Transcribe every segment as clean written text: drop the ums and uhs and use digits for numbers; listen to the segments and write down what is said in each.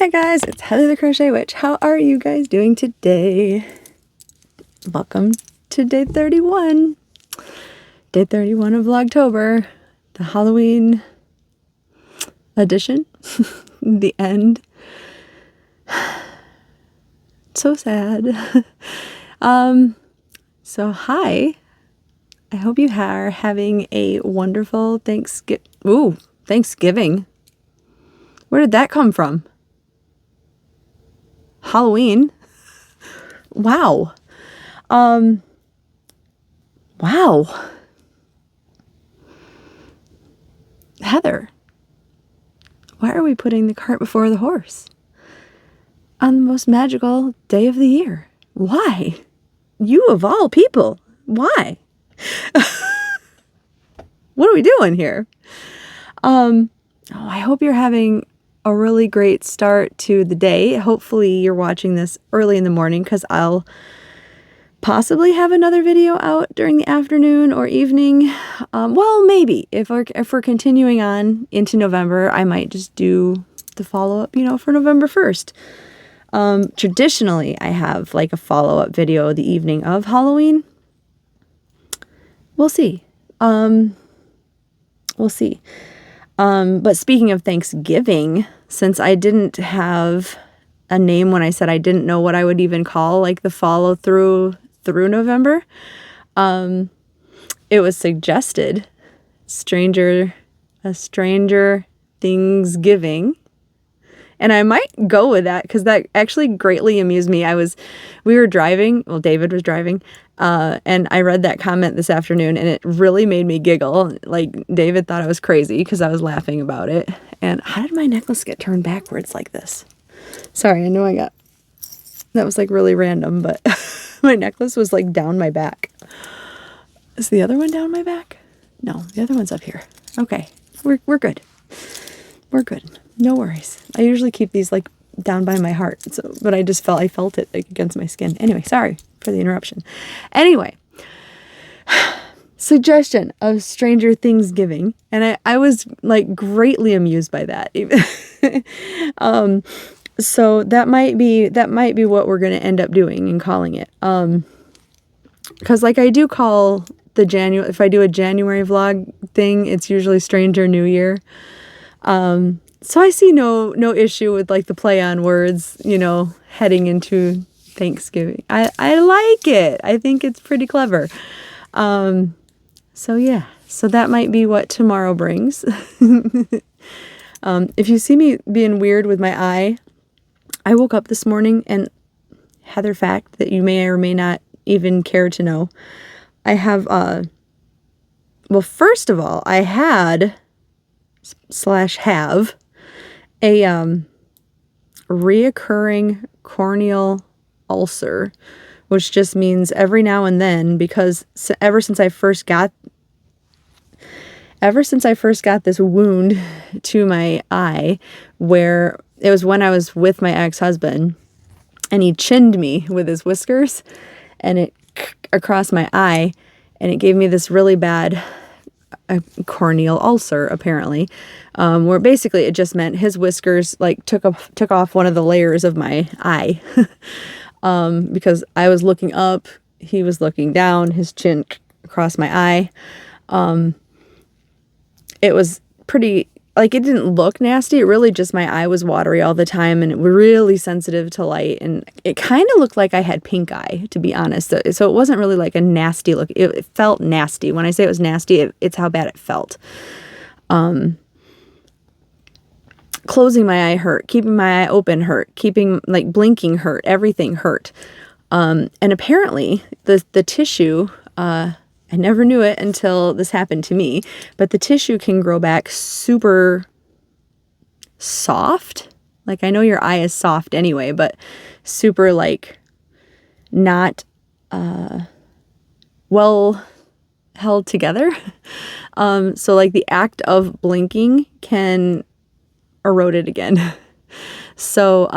Hey guys, it's Heather the Crochet Witch. How are you guys doing today? Welcome to day 31. Day 31 of Vlogtober, the Halloween edition, the end. So sad. So hi. I hope you are having a wonderful Thanksgiving. Where did that come from? Halloween. Wow. Wow. Heather, why are we putting the cart before the horse on the most magical day of the year? Why? You of all people. Why? What are we doing here? I hope you're having a really great start to the day. Hopefully you're watching this early in the morning because I'll possibly have another video out during the afternoon or evening. Well, maybe if we're continuing on into November, I might just do the follow-up, for November 1st. Traditionally, I have like a follow-up video the evening of Halloween. We'll see. We'll see. But speaking of Thanksgiving, since I didn't have a name when I said I didn't know what I would even call like the follow through November, it was suggested a stranger Thingsgiving. And I might go with that because that actually greatly amused me. We were driving, David was driving, and I read that comment this afternoon and it really made me giggle. Like David thought I was crazy because I was laughing about it. And how did my necklace get turned backwards like this? Sorry, I know that was like really random, but my necklace was like down my back. Is the other one down my back? No, the other one's up here. Okay, we're good. We're good. No worries. I usually keep these like down by my heart, but I felt it like against my skin. Anyway, sorry for the interruption. Anyway, suggestion of Stranger Thingsgiving, and I was like greatly amused by that. So that might be what we're going to end up doing and calling it. Because like I do call if I do a January vlog thing, it's usually Stranger New Year. So I see no issue with like the play on words, heading into Thanksgiving. I like it. I think it's pretty clever. So yeah, so that might be what tomorrow brings. If you see me being weird with my eye, I woke up this morning and Heather fact that you may or may not even care to know. I have, first of all, I had /have a reoccurring corneal ulcer, which just means every now and then, because ever since I first got this wound to my eye, where it was when I was with my ex-husband and he chinned me with his whiskers and it across my eye, and it gave me this really bad corneal ulcer, apparently, where basically it just meant his whiskers like took off one of the layers of my eye. Because I was looking up, he was looking down, his chin across my eye. It was pretty, like, it didn't look nasty. It really just, my eye was watery all the time and it was really sensitive to light. And it kind of looked like I had pink eye, to be honest. So it wasn't really like a nasty look. It felt nasty. When I say it was nasty, it's how bad it felt. Closing my eye hurt. Keeping my eye open hurt. Keeping, like, blinking hurt. Everything hurt. And apparently the tissue, I never knew it until this happened to me, but the tissue can grow back super soft. Like, I know your eye is soft anyway, but super, like, not well held together. So, like, the act of blinking can erode it again. So,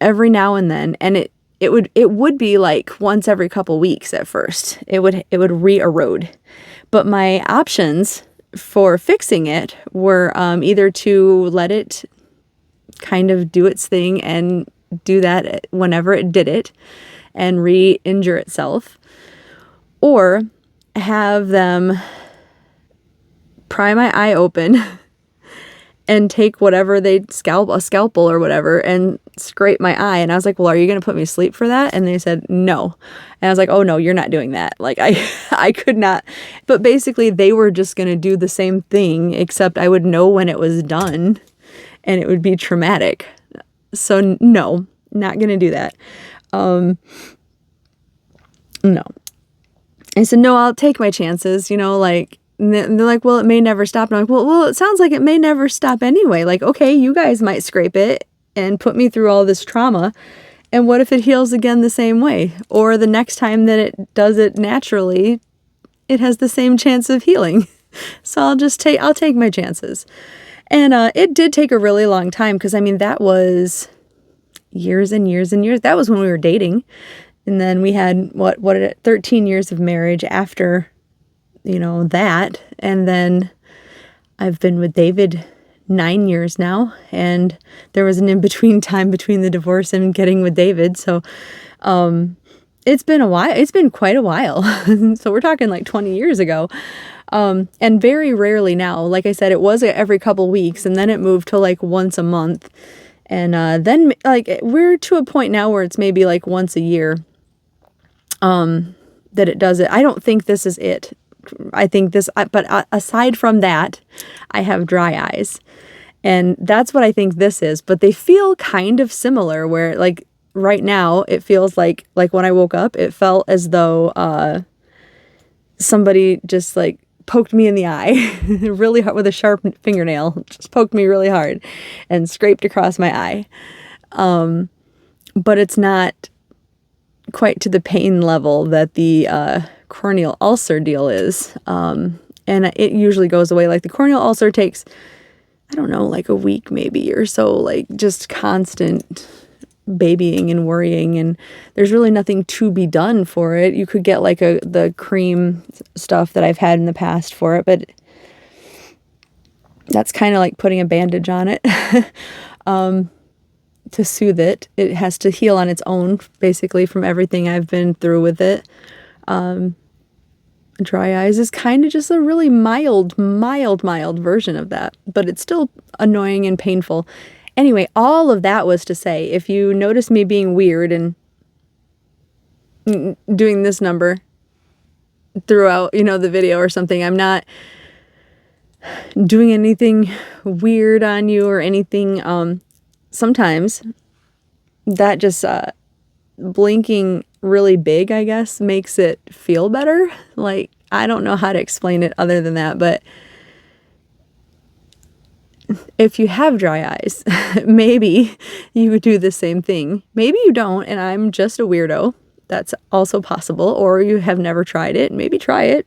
every now and then, and it would be like once every couple weeks at first. It would re-erode. But my options for fixing it were either to let it kind of do its thing and do that whenever it did it and re-injure itself, or have them pry my eye open and take whatever a scalpel or whatever, and scrape my eye. And I was like, well, are you going to put me to sleep for that? And they said, no. And I was like, oh no, you're not doing that. Like I could not. But basically they were just going to do the same thing, except I would know when it was done and it would be traumatic. So no, not going to do that. No. I said, no, I'll take my chances, like, and they're like, well, it may never stop. And I'm like, well, it sounds like it may never stop anyway. Like, okay, you guys might scrape it and put me through all this trauma. And what if it heals again the same way? Or the next time that it does it naturally, it has the same chance of healing. So I'll take my chances. And it did take a really long time, because I mean, that was years and years and years. That was when we were dating. And then we had, 13 years of marriage after, that. And then I've been with David 9 years now. And there was an in-between time between the divorce and getting with David. So it's been a while. It's been quite a while. So we're talking like 20 years ago. And very rarely now. Like I said, it was every couple weeks, and then it moved to like once a month. And then like we're to a point now where it's maybe like once a year that it does it. I don't think this is it. I think this, but aside from that, I have dry eyes, and that's what I think this is. But they feel kind of similar, where like right now it feels like when I woke up, it felt as though somebody just like poked me in the eye really hard with a sharp fingernail, just poked me really hard and scraped across my eye. But it's not quite to the pain level that the corneal ulcer deal is. And it usually goes away. Like the corneal ulcer takes, I don't know, like a week maybe or so, like just constant babying and worrying, and there's really nothing to be done for it. You could get like the cream stuff that I've had in the past for it, but that's kind of like putting a bandage on it to soothe it. It has to heal on its own, basically, from everything I've been through with it. Dry eyes is kind of just a really mild version of that, but it's still annoying and painful. Anyway, all of that was to say, if you notice me being weird and doing this number throughout, the video or something, I'm not doing anything weird on you or anything. Sometimes that just blinking really big, I guess, makes it feel better. Like, I don't know how to explain it other than that, but if you have dry eyes, maybe you would do the same thing. Maybe you don't, and I'm just a weirdo. That's also possible. Or you have never tried it. Maybe try it.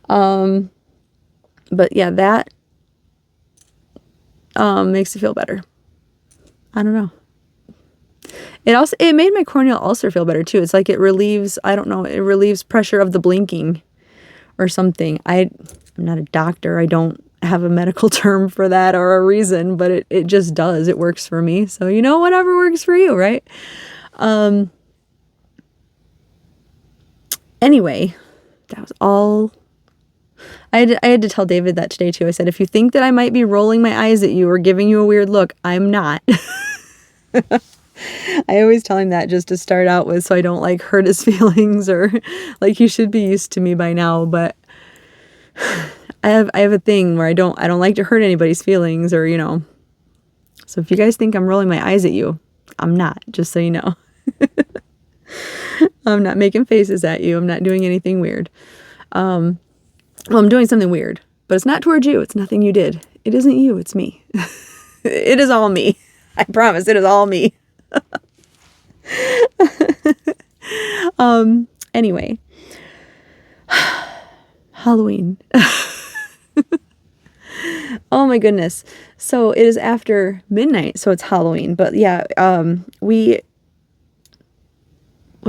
But yeah, that makes it feel better. I don't know. It made my corneal ulcer feel better too. It's like it relieves, I don't know, it relieves pressure of the blinking or something. I'm not a doctor. I don't have a medical term for that or a reason, but it just does. It works for me. So, whatever works for you, right? Anyway, that was all. I had to tell David that today too. I said, if you think that I might be rolling my eyes at you or giving you a weird look, I'm not. I always tell him that just to start out with, so I don't like hurt his feelings, or like he should be used to me by now, but I have a thing where I don't like to hurt anybody's feelings, or so if you guys think I'm rolling my eyes at you, I'm not, just so you know. I'm not making faces at you. I'm not doing anything weird. Well, I'm doing something weird, but it's not towards you. It's nothing you did. It isn't you. It's me. It is all me. I promise it is all me. Anyway, Halloween. Oh my goodness. So it is after midnight, so it's Halloween. But yeah, what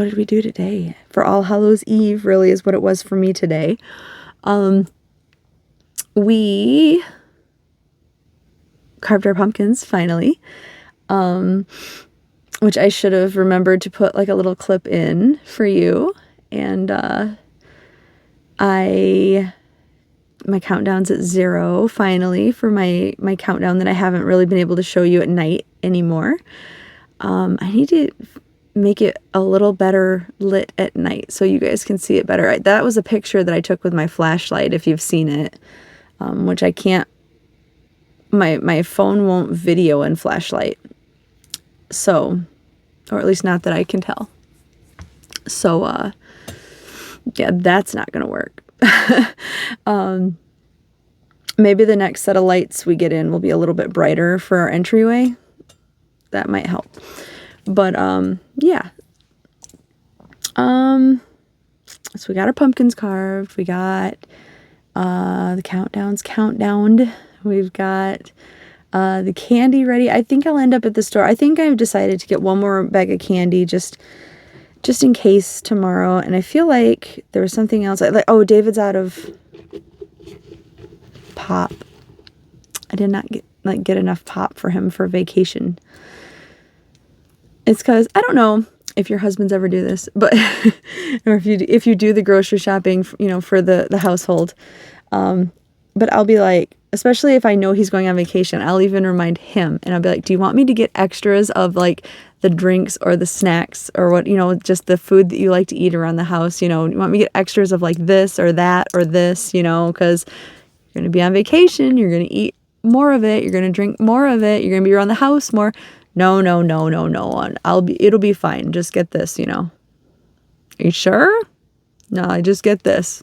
did we do today? For All Hallows Eve really is what it was for me today. We carved our pumpkins finally, which I should have remembered to put like a little clip in for you. And my countdown's at 0 finally for my countdown that I haven't really been able to show you at night anymore. I need to make it a little better lit at night so you guys can see it better. That was a picture that I took with my flashlight, if you've seen it, which I can't, my phone won't video in flashlight. So, or at least not that I can tell. So, yeah, that's not going to work. Maybe the next set of lights we get in will be a little bit brighter for our entryway. That might help. But, yeah. So we got our pumpkins carved. We got, the countdowned. We've got, the candy ready. I think I'll end up at the store. I think I've decided to get one more bag of candy just in case tomorrow. And I feel like there was something else. Oh, David's out of pop. I did not get enough pop for him for vacation. It's because I don't know if your husbands ever do this, but or if you do the grocery shopping, for the household. But I'll be like, especially if I know he's going on vacation, I'll even remind him and I'll be like, do you want me to get extras of like the drinks or the snacks or what, just the food that you like to eat around the house? You want me to get extras of like this or that or this, because you're going to be on vacation. You're going to eat more of it. You're going to drink more of it. You're going to be around the house more. No. It'll be fine. Just get this, Are you sure? No, I just get this.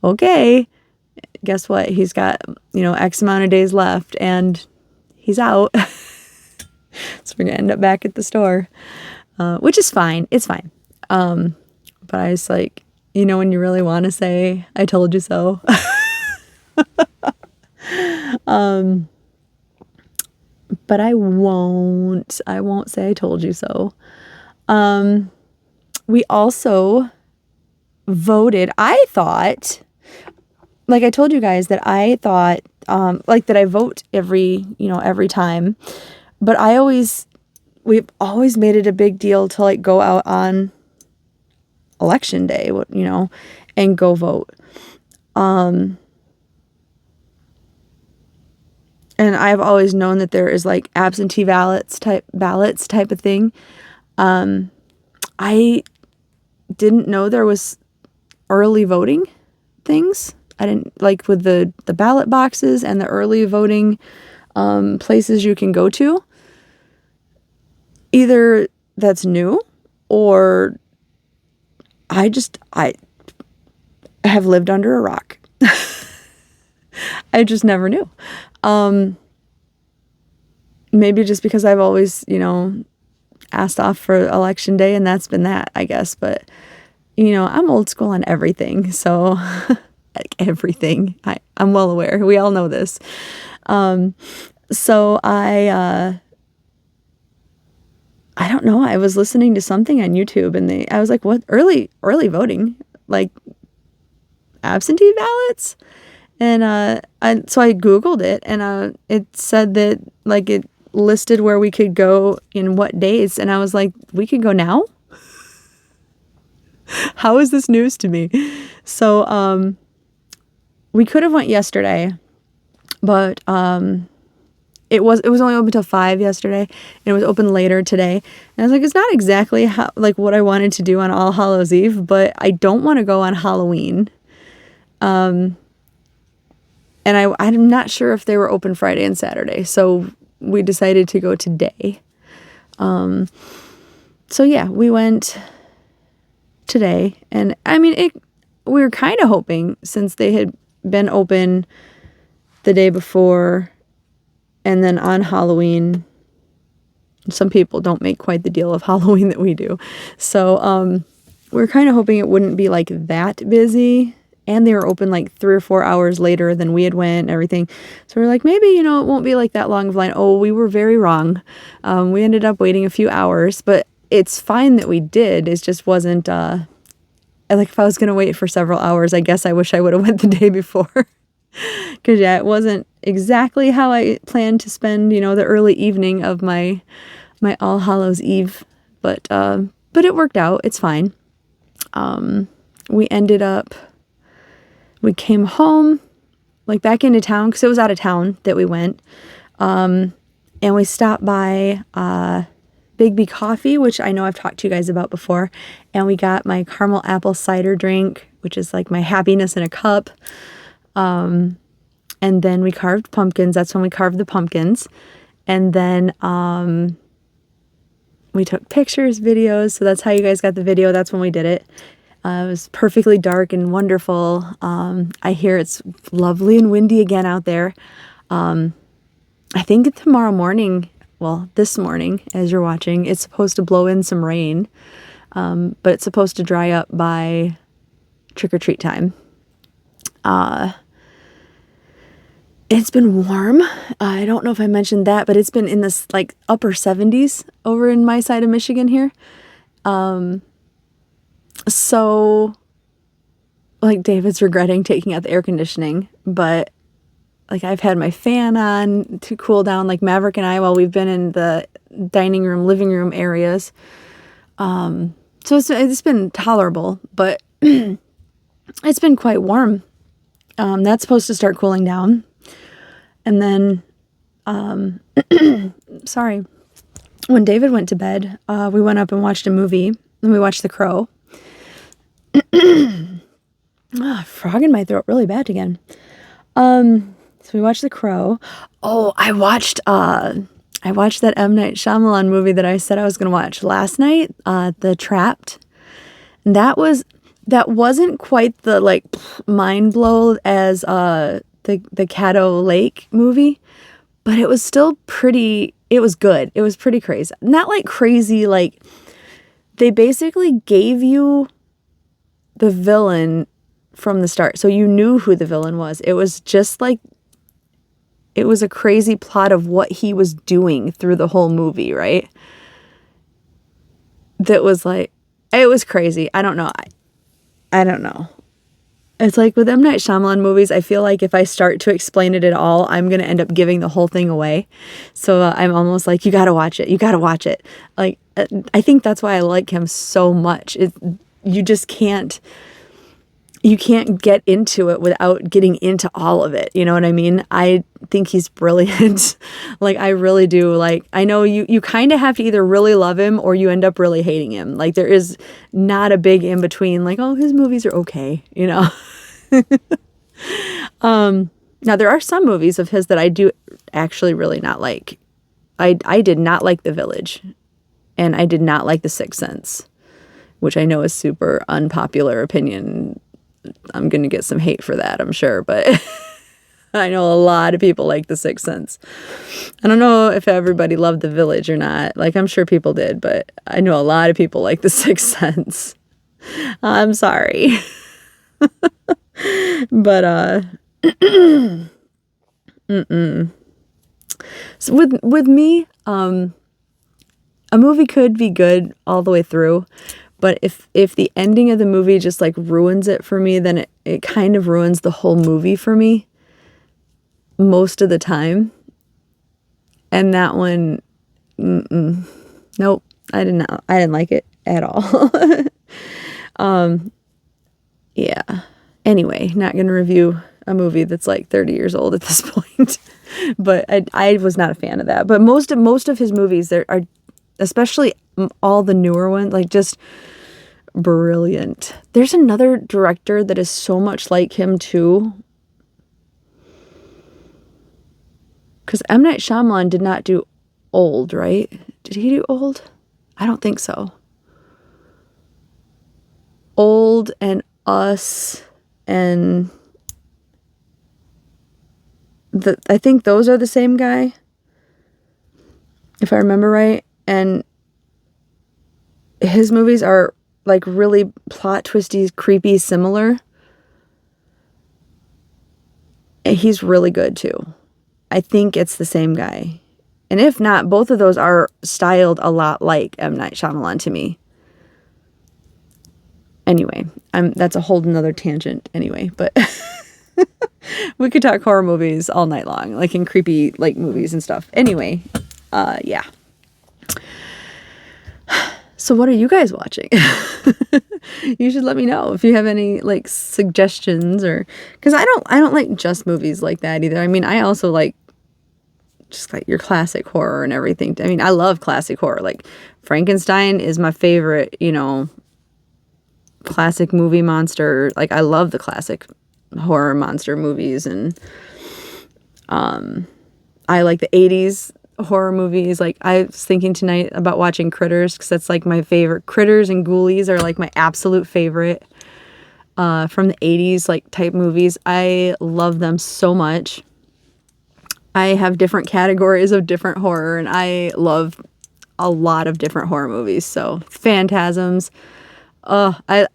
Okay. Guess what? He's got, X amount of days left and he's out. So we're going to end up back at the store, which is fine. It's fine. But I was like, when you really want to say, I told you so. But I won't say I told you so. We also voted, I thought, like I told you guys that I thought, that I vote every time, but we've always made it a big deal to like go out on election day, and go vote. And I've always known that there is like absentee ballots type of thing. I didn't know there was early voting things. I didn't like with the ballot boxes and the early voting places you can go to. Either that's new or I have lived under a rock. I just never knew. Maybe just because I've always, asked off for election day and that's been that, I guess. But, I'm old school on everything. So like everything, I'm well aware. We all know this. So I don't know. I was listening to something on YouTube and I was like, what? Early voting? Like absentee ballots? And so I Googled it and it said that like it listed where we could go in what days. And I was like, we could go now? How is this news to me? So we could have went yesterday, but it was only open till 5 yesterday and it was open later today. And I was like, it's not exactly what I wanted to do on All Hallows Eve, but I don't want to go on Halloween. And I'm not sure if they were open Friday and Saturday. So we decided to go today. So yeah, we went today. And I mean, we were kind of hoping, since they had been open the day before and then on Halloween, some people don't make quite the deal of Halloween that we do. So we were kind of hoping it wouldn't be like that busy. And they were open like 3 or 4 hours later than we had went and everything. So we're like, maybe, it won't be like that long of a line. Oh, we were very wrong. We ended up waiting a few hours, but it's fine that we did. It just wasn't, like if I was going to wait for several hours, I guess I wish I would have went the day before. Because yeah, it wasn't exactly how I planned to spend, you know, the early evening of my All Hallows Eve, but it worked out. It's fine. We ended up, we came home, like back into town, because it was out of town that we went, and we stopped by Big B Coffee, which I know I've talked to you guys about before, and we got my caramel apple cider drink, which is like my happiness in a cup. And then we carved pumpkins. That's when we carved the pumpkins. And then we took pictures, videos. So that's how you guys got the video. That's when we did it. It was perfectly dark and wonderful. I hear it's lovely and windy again out there. I think tomorrow morning, well, this morning, as you're watching, it's supposed to blow in some rain. But it's supposed to dry up by trick-or-treat time. It's been warm. I don't know if I mentioned that, but it's been in this like upper 70s over in my side of Michigan here. So like David's regretting taking out the air conditioning, but like I've had my fan on to cool down, like Maverick and I, while we've been in the dining room, living room areas. So it's been tolerable, but it's been quite warm. That's supposed to start cooling down. And then, sorry, when David went to bed, we went up and watched a movie, and we watched The Crow. Frog in my throat really bad again. So we watched The Crow. Oh, I watched that M. Night Shyamalan movie that I said I was going to watch last night, The Trapped. That wasn't quite the like mind blow as the Caddo Lake movie, but it was still pretty, it was good. It was pretty crazy. Not like crazy, like they basically gave you the villain from the start. So you knew who the villain was. It was just like, it was a crazy plot of what he was doing through the whole movie, right? That was like, it was crazy. I don't know. I don't know. It's like with M. Night Shyamalan movies, I feel like if I start to explain it at all, I'm going to end up giving the whole thing away. So I'm almost like, you got to watch it. You got to watch it. Like, I think that's why I like him so much. You just can't get into it without getting into all of it. You know what I mean? I think he's brilliant. Like, I really do. Like, I know you kind of have to either really love him or you end up really hating him. Like, there is not a big in between. Like, oh, his movies are okay, you know? Now, there are some movies of his that I do actually really not like. I did not like The Village, and I did not like The Sixth Sense, which I know is super unpopular opinion. I'm going to get some hate for that, I'm sure, but I know a lot of people like The Sixth Sense. I don't know if everybody loved The Village or not. Like, I'm sure people did, but I know a lot of people like The Sixth Sense. I'm sorry. But, So with me, a movie could be good all the way through. But if the ending of the movie just like ruins it for me, then it kind of ruins the whole movie for me most of the time. And that one, nope, I didn't like it at all. Yeah. Anyway, not going to review a movie that's like 30 years old at this point. But I was not a fan of that. But most of his movies, there are, especially all the newer ones, like just brilliant. There's another director that is so much like him too. Because M. Night Shyamalan did not do Old, right? Did he do Old? I don't think so. Old and Us and I think those are the same guy, if I remember right. And his movies are like really plot twisty, creepy, similar. And he's really good too. I think it's the same guy. And if not, both of those are styled a lot like M. Night Shyamalan to me. Anyway, that's a whole nother tangent anyway, but We could talk horror movies all night long, like in creepy like movies and stuff. Anyway, yeah. So what are you guys watching? You should let me know if you have any like suggestions, or because I don't like just movies like that either. I mean, I also like just like your classic horror and everything. I mean, I love classic horror. Like Frankenstein is my favorite, you know, classic movie monster. Like I love the classic horror monster movies, and I like the 80s horror movies. Like I was thinking tonight about watching Critters, because that's like my favorite. Critters and Ghoulies are like my absolute favorite from the 80s like type movies. I love them so much. I have different categories of different horror, and I love a lot of different horror movies. So Phantasms, I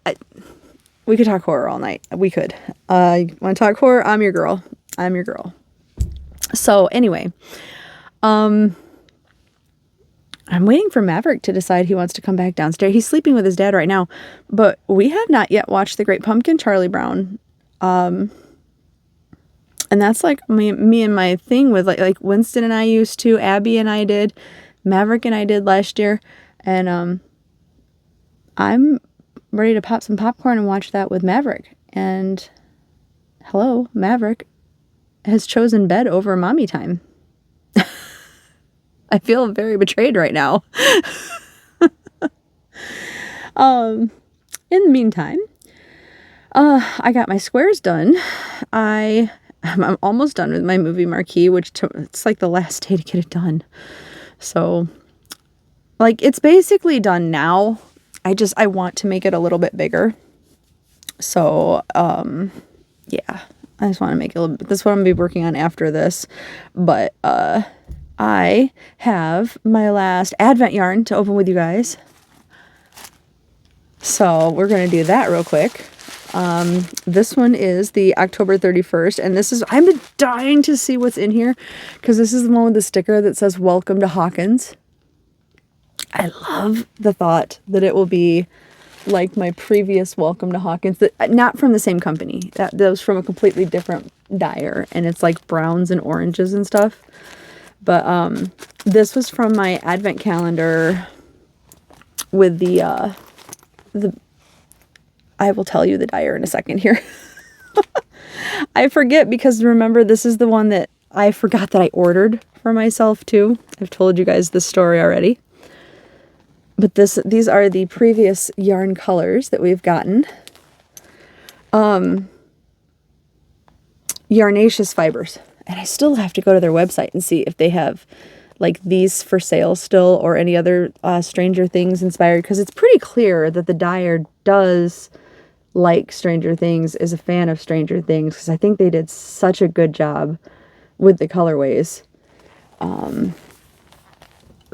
we could talk horror all night. We could. Want to talk horror? I'm your girl. I'm your girl. So anyway, I'm waiting for Maverick to decide he wants to come back downstairs. He's sleeping with his dad right now, but we have not yet watched The Great Pumpkin, Charlie Brown. And that's like me and my thing with like Winston and I used to, Abby and I did, Maverick and I did last year. And I'm ready to pop some popcorn and watch that with Maverick. And hello, Maverick has chosen bed over mommy time. I feel very betrayed right now. In the meantime, I got my squares done. I'm almost done with my movie marquee, which it's like the last day to get it done. So, like, it's basically done now. I want to make it a little bit bigger. So, yeah, I just want to make it a little bit. That's what I'm going to be working on after this. But, I have my last Advent yarn to open with you guys. So, we're going to do that real quick. This one is the October 31st, and I'm dying to see what's in here, because this is the one with the sticker that says welcome to Hawkins. I love the thought that it will be like my previous welcome to Hawkins, not from the same company. That was from a completely different dyer, and it's like browns and oranges and stuff. But this was from my advent calendar with the I will tell you the dyer in a second here. I forget, because remember, this is the one that I forgot that I ordered for myself too. I've told you guys this story already. But these are the previous yarn colors that we've gotten. Yarnaceous fibers. And I still have to go to their website and see if they have like these for sale still, or any other Stranger Things inspired, because it's pretty clear that the dyer does like Stranger Things, is a fan of Stranger Things, because I think they did such a good job with the colorways.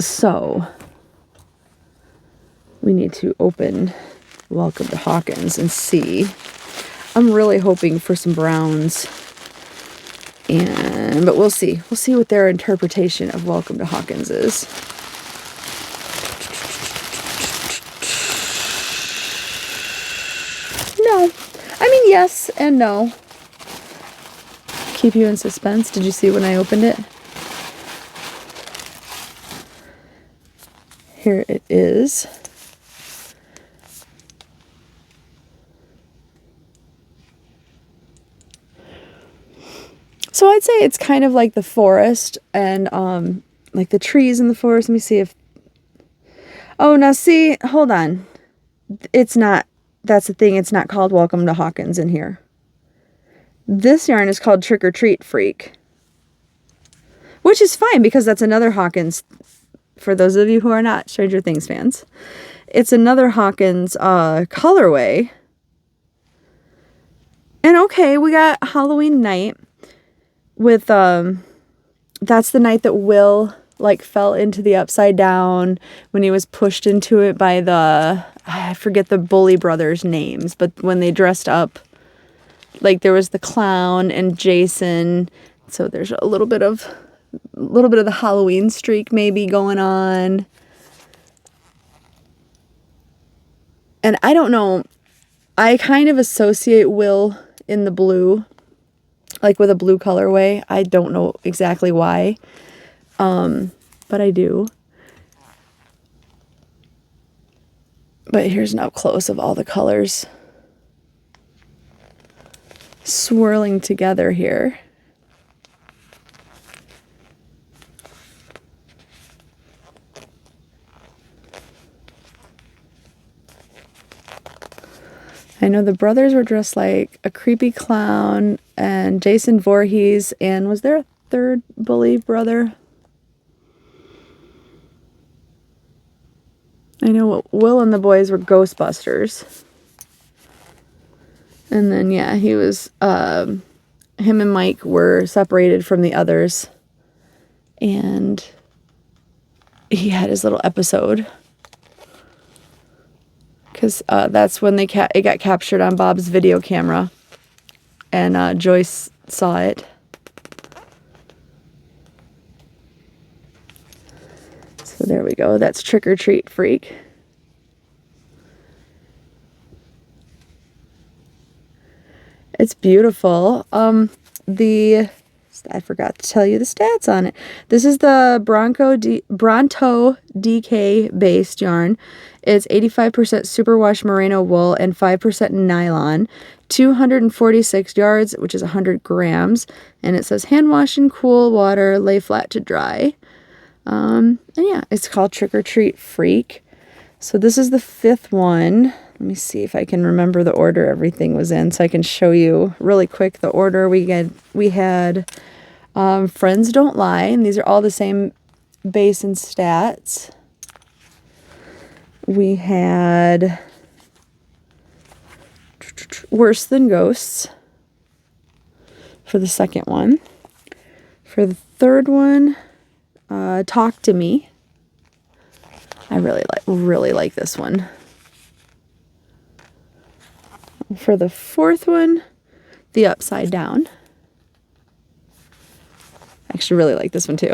So we need to open Welcome to Hawkins and see. I'm really hoping for some browns, but we'll see. We'll see what their interpretation of Welcome to Hawkins is. No. I mean, yes and no. Keep you in suspense. Did you see when I opened it? Here it is. So I'd say it's kind of like the forest, and like the trees in the forest. Let me see if... Oh, now see, hold on. It's not... That's the thing, it's not called Welcome to Hawkins in here. This yarn is called Trick or Treat Freak. Which is fine, because that's another Hawkins, for those of you who are not Stranger Things fans. It's another Hawkins colorway. And okay, we got Halloween night with, that's the night that Will, like, fell into the upside down when he was pushed into it by I forget the bully brothers' names, but when they dressed up, like, there was the clown and Jason, so there's a little bit of the Halloween streak maybe going on. And I don't know, I kind of associate Will in the blue like with a blue colorway. I don't know exactly why, but I do. But here's an up close of all the colors swirling together here. I know the brothers were dressed like a creepy clown and Jason Voorhees, and was there a third bully brother? I know Will and the boys were Ghostbusters. And then, yeah, he was, him and Mike were separated from the others. And he had his little episode. Because that's when it got captured on Bob's video camera. And Joyce saw it. So there we go. That's Trick or Treat Freak. It's beautiful. I forgot to tell you the stats on it. This is the Bronto DK based yarn. It's 85% superwash merino wool and 5% nylon. 246 yards, which is 100 grams. And it says hand wash in cool water, lay flat to dry. And yeah, it's called Trick or Treat Freak. So this is the 5th one. Let me see if I can remember the order everything was in, so I can show you really quick the order. We had Friends Don't Lie, and these are all the same base and stats. We had Worse Than Ghosts for the second one. For the third one, Talk to Me. I really like this one. For the fourth one, The Upside Down. I actually really like this one too.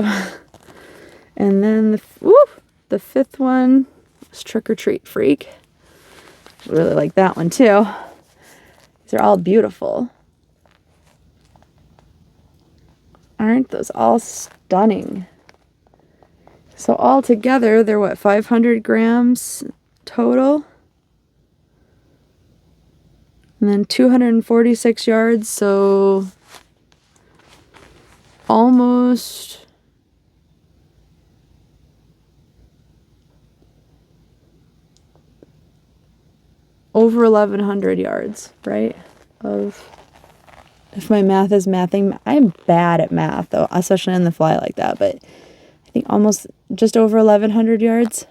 And then the fifth one was Trick or Treat Freak. Really like that one too. These are all beautiful. Aren't those all stunning? So all together, they're what, 500 grams total? And then 246 yards, so almost over 1,100 yards, right? If my math is mathing, I'm bad at math though, especially on the fly like that, but I think almost just over 1,100 yards.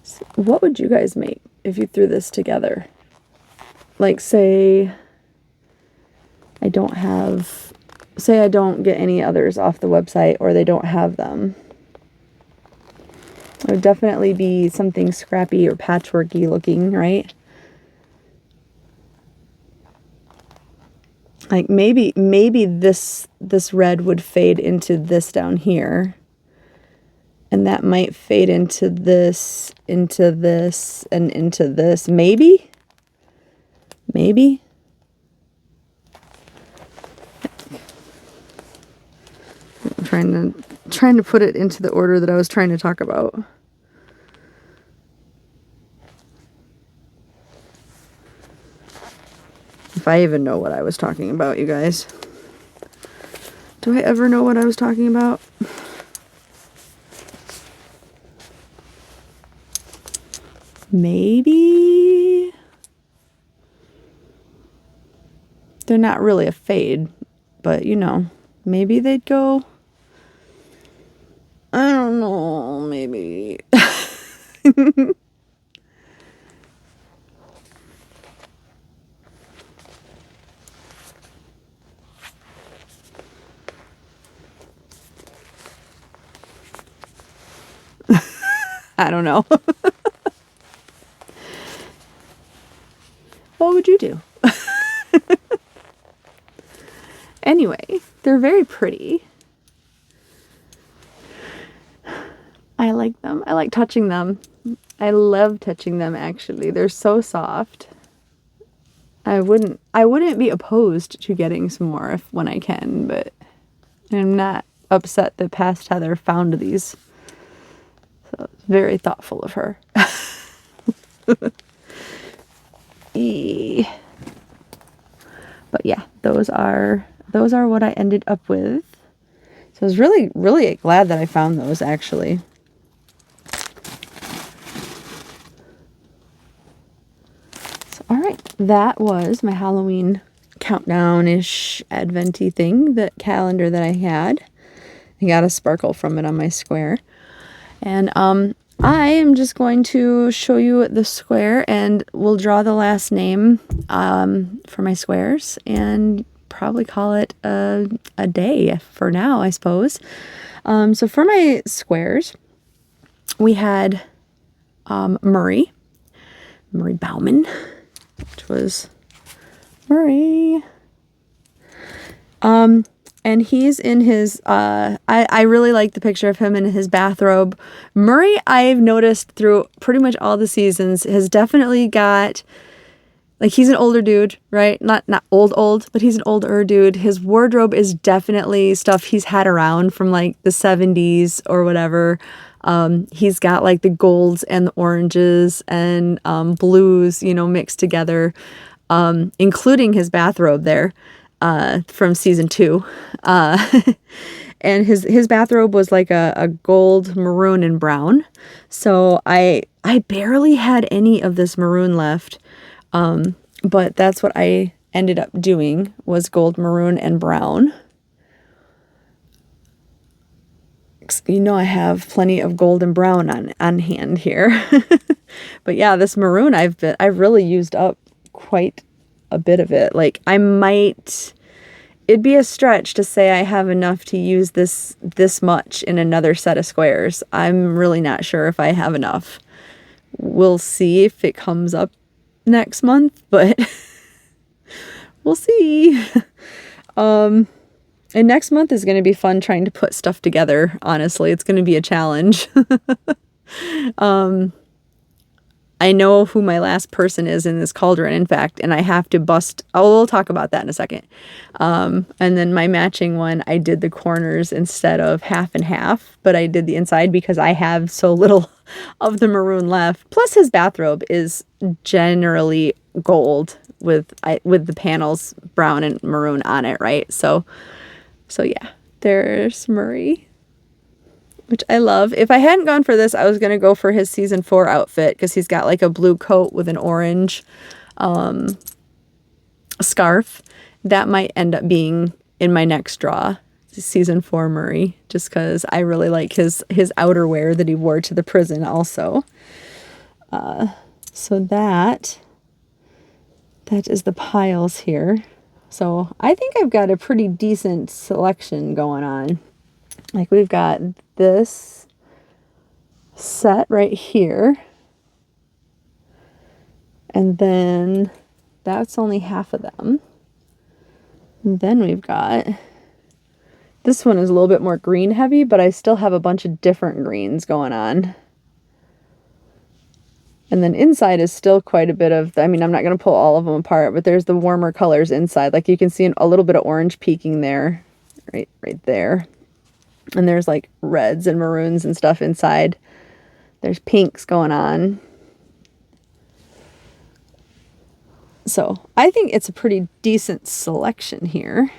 So what would you guys make if you threw this together? Like say I don't get any others off the website, or they don't have them. It would definitely be something scrappy or patchworky looking, right? Like maybe this red would fade into this down here. And that might fade into this, and into this. Maybe? Maybe? I'm trying to put it into the order that I was trying to talk about. If I even know what I was talking about, you guys. Do I ever know what I was talking about? Maybe? They're not really a fade, but you know, maybe they'd go. I don't know, maybe. I don't know. What would you do? Anyway, they're very pretty. I like them. I like touching them. I love touching them, actually. They're so soft. I wouldn't be opposed to getting some more when I can, but I'm not upset that past Heather found these. So it's very thoughtful of her. But yeah, those are what I ended up with. So I was really, really glad that I found those, actually. So, all right, that was my Halloween countdown-ish advent-y thing, the calendar that I had. I got a sparkle from it on my square. And I am just going to show you the square, and we'll draw the last name for my squares and probably call it a day for now, I suppose. So for my squares, we had Murray Bauman, which was Murray. And he's in his, I really like the picture of him in his bathrobe. Murray, I've noticed through pretty much all the seasons, has definitely got, like, he's an older dude, right? Not old, but he's an older dude. His wardrobe is definitely stuff he's had around from, like, the 70s or whatever. He's got, like, the golds and the oranges and blues, you know, mixed together, including his bathrobe there. From season 2. And his bathrobe was like a gold, maroon, and brown. So I barely had any of this maroon left. But that's what I ended up doing, was gold, maroon, and brown. You know, I have plenty of gold and brown on hand here. But yeah, this maroon I've really used up quite a bit of it. Like, it'd be a stretch to say I have enough to use this much in another set of squares. I'm really not sure if I have enough. We'll see if it comes up next month, but we'll see. And next month is going to be fun trying to put stuff together. Honestly, it's going to be a challenge. I know who my last person is in this cauldron, in fact, and I have to bust. Oh, we'll talk about that in a second. And then my matching one, I did the corners instead of half and half, but I did the inside because I have so little of the maroon left. Plus, his bathrobe is generally gold with the panels brown and maroon on it, right? So yeah, there's Murray, which I love. If I hadn't gone for this, I was going to go for his season 4 outfit, because he's got like a blue coat with an orange scarf. That might end up being in my next draw, season 4 Murray, just because I really like his outerwear that he wore to the prison also. So that is the piles here. So I think I've got a pretty decent selection going on. Like, we've got this set right here. And then that's only half of them. And then we've got, this one is a little bit more green heavy, but I still have a bunch of different greens going on. And then inside is still quite a bit of, I mean, I'm not going to pull all of them apart, but there's the warmer colors inside. Like, you can see a little bit of orange peeking there, right there. And there's like reds and maroons and stuff inside. There's pinks going on. So I think it's a pretty decent selection here.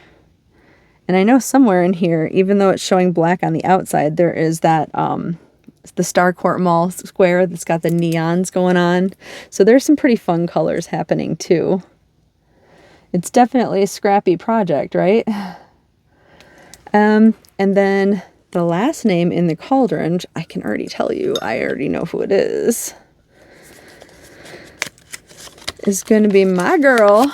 And I know somewhere in here, even though it's showing black on the outside, there is that the Starcourt Mall square that's got the neons going on. So there's some pretty fun colors happening too. It's definitely a scrappy project, right? And then the last name in the cauldron, I can already tell you, I already know who it is going to be my girl,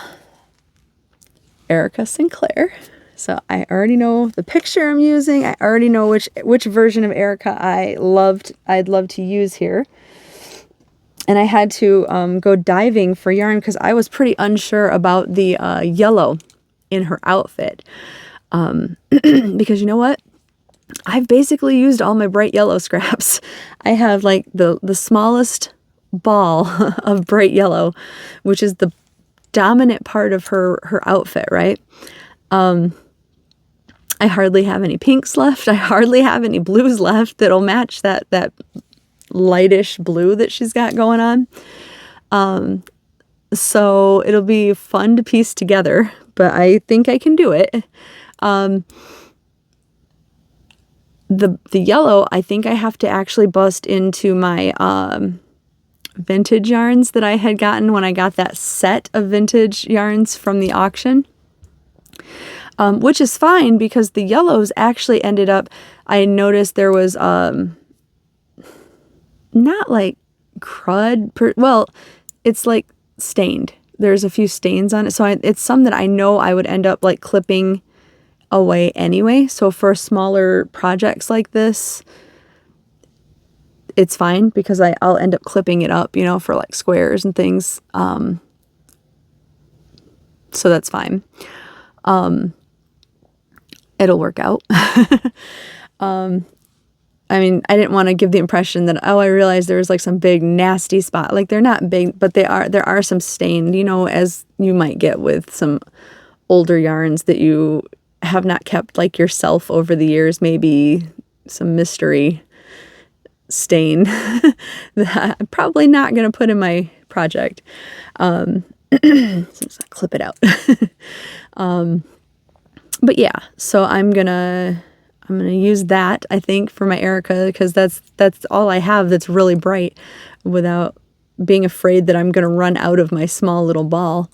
Erica Sinclair. So I already know the picture I'm using. I already know which version of Erica I'd love to use here. And I had to go diving for yarn because I was pretty unsure about the yellow in her outfit. Because you know what? I've basically used all my bright yellow scraps. I have like the smallest ball of bright yellow, which is the dominant part of her outfit, right? I hardly have any pinks left. I hardly have any blues left that'll match that lightish blue that she's got going on. So it'll be fun to piece together, but I think I can do it. The yellow, I think I have to actually bust into my vintage yarns that I had gotten when I got that set of vintage yarns from the auction. Which is fine because the yellows actually ended up, I noticed there was not like crud, well, it's like stained. There's a few stains on it. So it's some that I know I would end up like clipping away anyway. So for smaller projects like this, it's fine because I'll end up clipping it up, you know, for like squares and things. So that's fine. It'll work out. I mean, I didn't want to give the impression that, oh, I realized there was like some big nasty spot. Like they're not big, but there are some stained, you know, as you might get with some older yarns that you have not kept like yourself over the years, maybe some mystery stain that I'm probably not going to put in my project. So just clip it out. But yeah, so I'm gonna use that, I think, for my Erica, because that's all I have that's really bright, without being afraid that I'm gonna run out of my small little ball.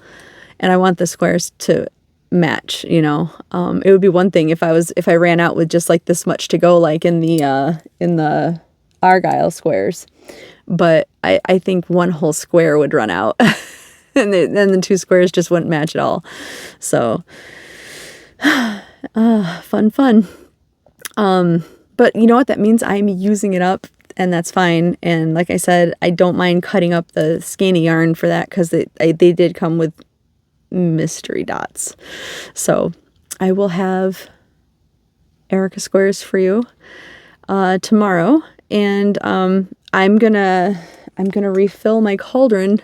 And I want the squares to match, you know. It would be one thing if I ran out with just like this much to go, like in the Argyle squares. But I think one whole square would run out, and then the two squares just wouldn't match at all. So. Fun. But you know what that means? I'm using it up, and that's fine. And like I said, I don't mind cutting up the skeiny yarn for that, because they did come with mystery dots. So I will have Erica squares for you tomorrow, and I'm gonna refill my cauldron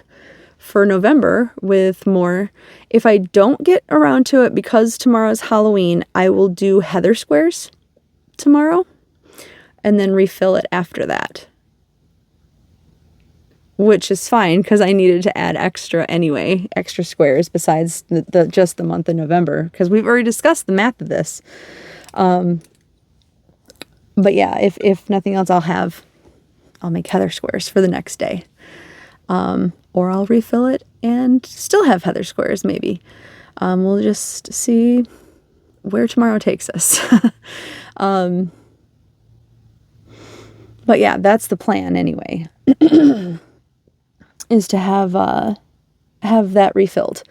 for November with more. If I don't get around to it, because tomorrow's Halloween, I will do heather squares tomorrow and then refill it after that, which is fine because I needed to add extra squares besides just the month of November, because we've already discussed the math of this. But yeah, if nothing else, I'll make heather squares for the next day. Or I'll refill it and still have heather squares, maybe. We'll just see where tomorrow takes us. But yeah, that's the plan anyway, is to have that refilled.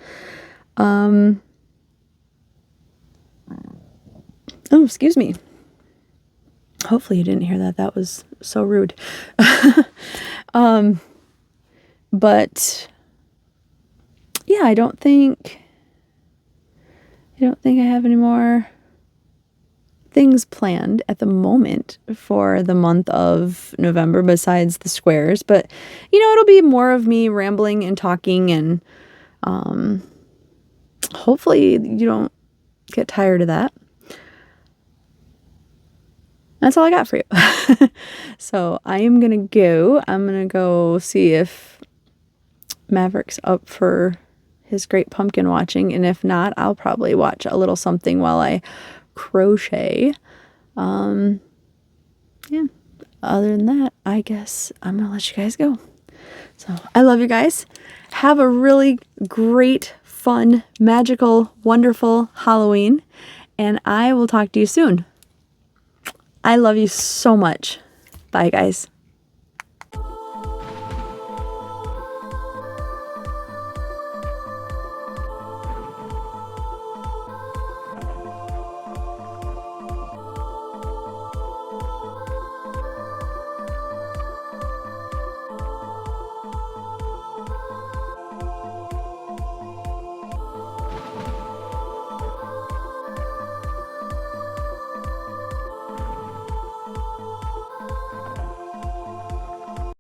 Oh, excuse me. Hopefully you didn't hear that. That was so rude. But yeah, I don't think I have any more things planned at the moment for the month of November besides the squares. But you know, it'll be more of me rambling and talking, and hopefully you don't get tired of that. That's all I got for you. So I'm gonna go see if Maverick's up for his great pumpkin watching, and if not, I'll probably watch a little something while I crochet. Yeah, other than that, I guess I'm gonna let you guys go. So I love you guys. Have a really great, fun, magical, wonderful Halloween, and I will talk to you soon. I love you so much. Bye, guys.